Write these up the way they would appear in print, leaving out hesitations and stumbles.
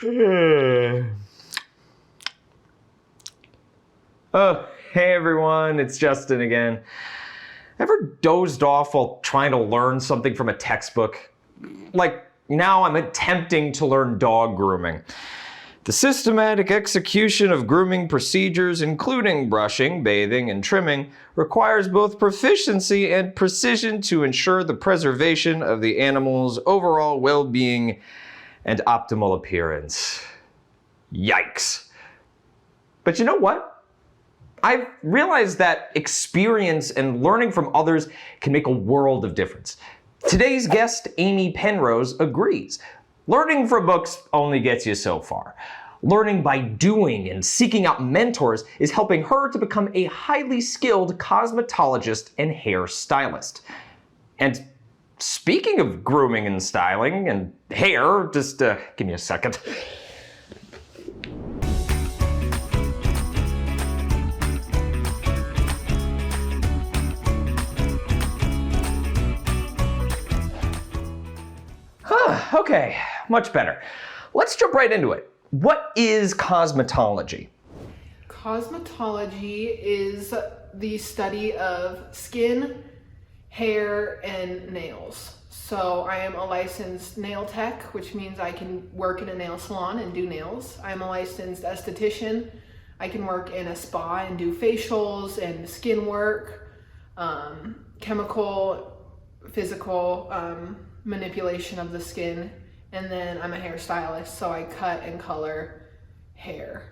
Oh, hey everyone, it's Justin again. Ever dozed off while trying to learn something from a textbook? Like, now I'm attempting to learn dog grooming. The systematic execution of grooming procedures, including brushing, bathing, and trimming, requires both proficiency and precision to ensure the preservation of the animal's overall well-being and optimal appearance. Yikes. But you know what? I've realized that experience and learning from others can make a world of difference. Today's guest, Amy Penrose, agrees. Learning from books only gets you so far. Learning by doing and seeking out mentors is helping her to become a highly skilled cosmetologist and hairstylist. And speaking of grooming and styling and hair, just give me a second. Okay, much better. Let's jump right into it. What is cosmetology? Cosmetology is the study of skin, hair, and nails. So I am a licensed nail tech, which means I can work in a nail salon and do nails. I'm a licensed esthetician. I can work in a spa and do facials and skin work, chemical, physical, manipulation of the skin, and then I'm a hairstylist, so I cut and color hair.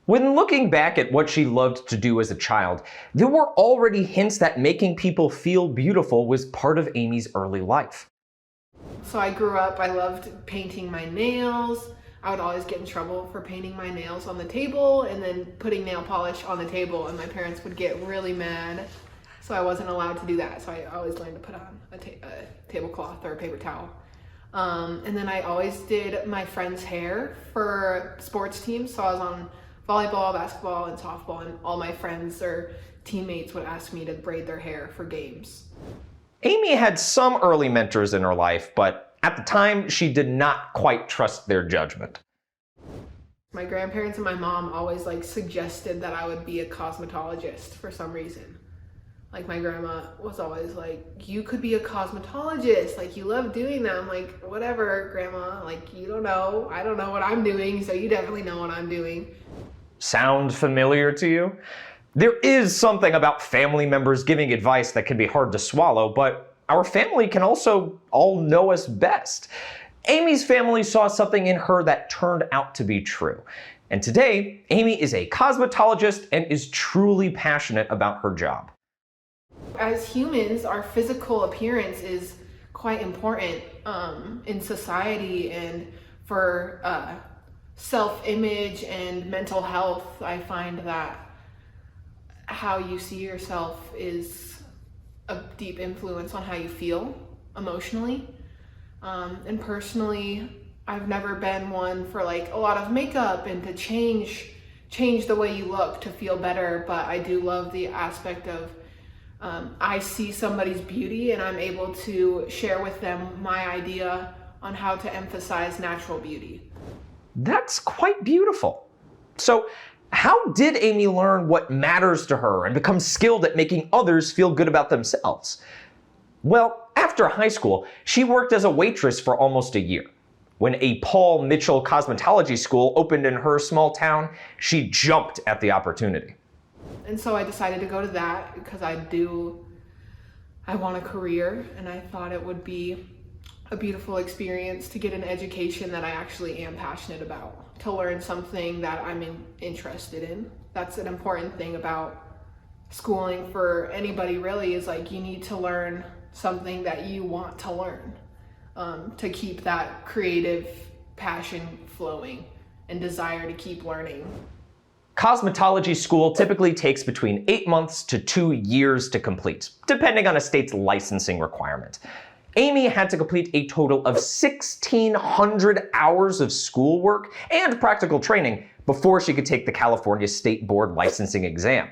When looking back at what she loved to do as a child, there were already hints that making people feel beautiful was part of Amy's early life. So I grew up, I loved painting my nails. I would always get in trouble for painting my nails on the table and then putting nail polish on the table, and my parents would get really mad. So I wasn't allowed to do that. So I always learned to put on a tablecloth or a paper towel. And then I always did my friend's hair for sports teams. So I was on volleyball, basketball, and softball, and all my friends or teammates would ask me to braid their hair for games. Amy had some early mentors in her life, but at the time, she did not quite trust their judgment. My grandparents and my mom always suggested that I would be a cosmetologist for some reason. Like, my grandma was always like, you could be a cosmetologist, like, you love doing that. I'm like, whatever, grandma, like, you don't know. I don't know what I'm doing, so you definitely know what I'm doing. Sound familiar to you? There is something about family members giving advice that can be hard to swallow, but our family can also all know us best. Amy's family saw something in her that turned out to be true. And today, Amy is a cosmetologist and is truly passionate about her job. As humans, our physical appearance is quite important in society and for self-image and mental health. I find that how you see yourself is a deep influence on how you feel emotionally. And personally, I've never been one for a lot of makeup and to change the way you look to feel better, but I do love the aspect of I see somebody's beauty and I'm able to share with them my idea on how to emphasize natural beauty. That's quite beautiful. So, how did Amy learn what matters to her and become skilled at making others feel good about themselves? Well, after high school, she worked as a waitress for almost a year. When a Paul Mitchell cosmetology school opened in her small town, she jumped at the opportunity. And so I decided to go to that because I want a career, and I thought it would be a beautiful experience to get an education that I actually am passionate about, to learn something that I'm interested in. That's an important thing about schooling for anybody really, is you need to learn something that you want to learn, to keep that creative passion flowing and desire to keep learning. Cosmetology school typically takes between 8 months to 2 years to complete, depending on a state's licensing requirement. Amy had to complete a total of 1,600 hours of schoolwork and practical training before she could take the California State Board licensing exam.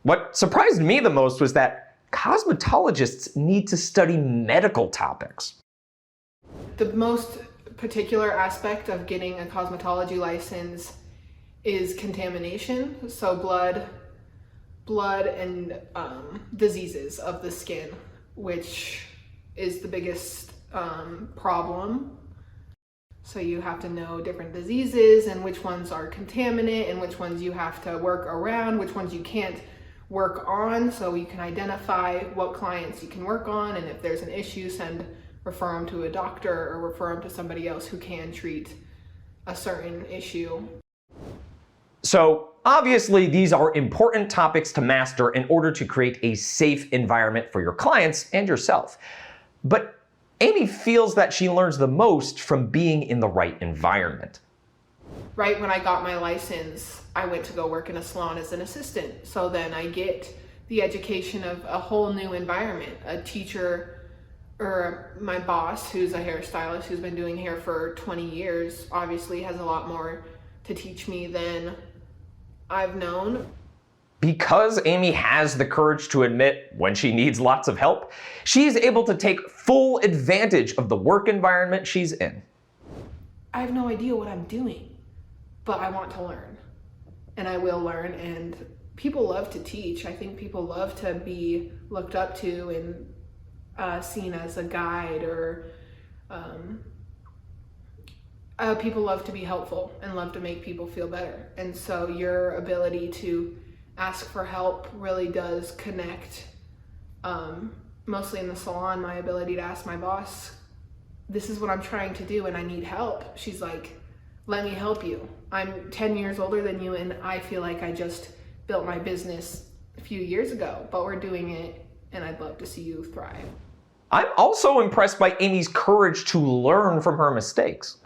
What surprised me the most was that cosmetologists need to study medical topics. The most particular aspect of getting a cosmetology license is contamination. So blood and diseases of the skin, which is the biggest problem. So you have to know different diseases and which ones are contaminant and which ones you have to work around, which ones you can't work on, so you can identify what clients you can work on, and if there's an issue, refer them to a doctor or refer them to somebody else who can treat a certain issue. So obviously these are important topics to master in order to create a safe environment for your clients and yourself. But Amy feels that she learns the most from being in the right environment. Right when I got my license, I went to go work in a salon as an assistant. So then I get the education of a whole new environment. A teacher, or my boss, who's a hairstylist who's been doing hair for 20 years, obviously has a lot more to teach me than I've known. Because Amy has the courage to admit when she needs lots of help, she's able to take full advantage of the work environment she's in. I have no idea what I'm doing, but I want to learn, and I will learn, and people love to teach. I think people love to be looked up to and seen as a guide, or people love to be helpful and love to make people feel better. And so your ability to ask for help really does connect. Mostly in the salon, my ability to ask my boss, this is what I'm trying to do and I need help. She's like, let me help you. I'm 10 years older than you and I feel like I just built my business a few years ago, but we're doing it and I'd love to see you thrive. I'm also impressed by Amy's courage to learn from her mistakes.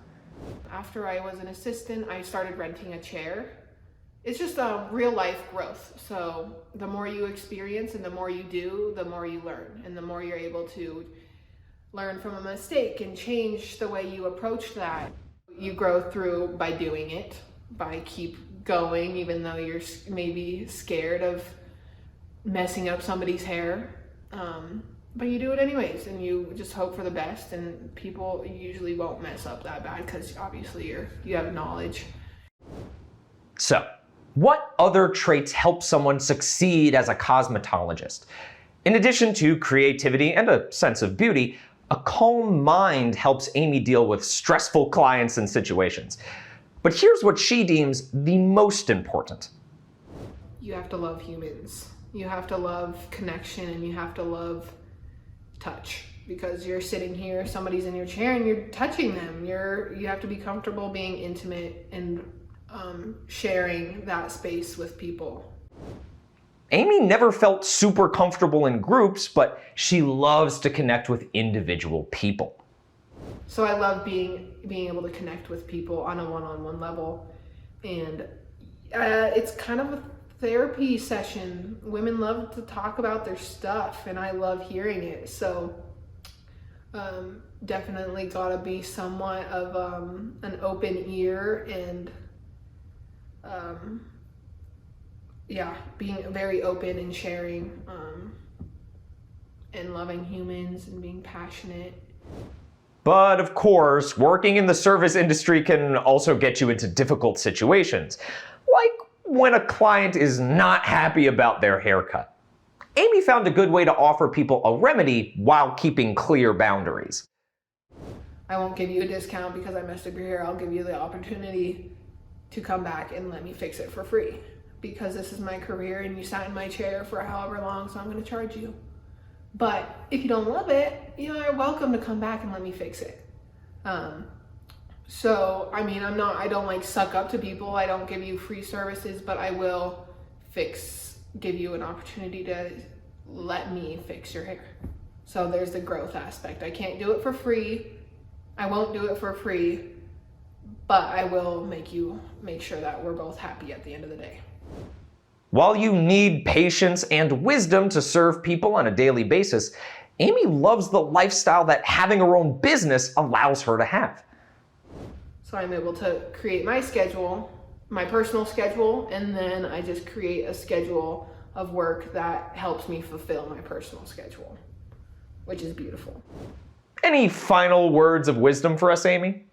After I was an assistant, I started renting a chair. It's just a real life growth. So the more you experience and the more you do, the more you learn, and the more you're able to learn from a mistake and change the way you approach that. You grow through by doing it, by keep going, even though you're maybe scared of messing up somebody's hair. But you do it anyways, and you just hope for the best, and people usually won't mess up that bad because obviously you have knowledge. So, what other traits help someone succeed as a cosmetologist? In addition to creativity and a sense of beauty, a calm mind helps Amy deal with stressful clients and situations. But here's what she deems the most important. You have to love humans. You have to love connection, and you have to love touch, because you're sitting here, somebody's in your chair and you're touching them. You have to be comfortable being intimate and sharing that space with people. Amy never felt super comfortable in groups, but she loves to connect with individual people. So I love being able to connect with people on a one-on-one level, and it's kind of a therapy session. Women love to talk about their stuff, and I love hearing it. So definitely gotta be somewhat of an open ear, and being very open and sharing, and loving humans and being passionate. But of course, working in the service industry can also get you into difficult situations, like when a client is not happy about their haircut. Amy found a good way to offer people a remedy while keeping clear boundaries. I won't give you a discount because I messed up your hair. I'll give you the opportunity to come back and let me fix it for free, because this is my career and you sat in my chair for however long, so I'm going to charge you. But if you don't love it, you're welcome to come back and let me fix it. So, I mean, I don't like suck up to people. I don't give you free services, but I will give you an opportunity to let me fix your hair. So there's the growth aspect. I can't do it for free. I won't do it for free, but I will make sure that we're both happy at the end of the day. While you need patience and wisdom to serve people on a daily basis, Amy loves the lifestyle that having her own business allows her to have. So I'm able to create my schedule, my personal schedule, and then I just create a schedule of work that helps me fulfill my personal schedule, which is beautiful. Any final words of wisdom for us, Amy?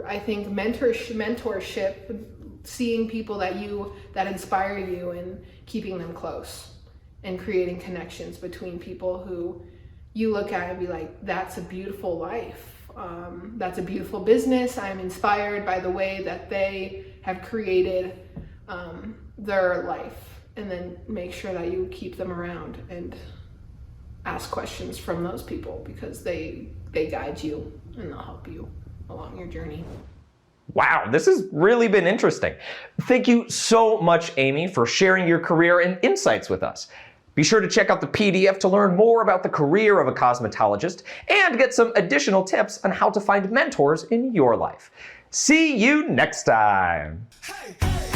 I think mentorship, seeing people that inspire you and keeping them close and creating connections between people who you look at and be like, that's a beautiful life. That's a beautiful business. I'm inspired by the way that they have created their life, and then make sure that you keep them around and ask questions from those people, because they guide you and they'll help you along your journey. Wow, this has really been interesting. Thank you so much, Amy, for sharing your career and insights with us. Be sure to check out the PDF to learn more about the career of a cosmetologist and get some additional tips on how to find mentors in your life. See you next time. Hey, hey.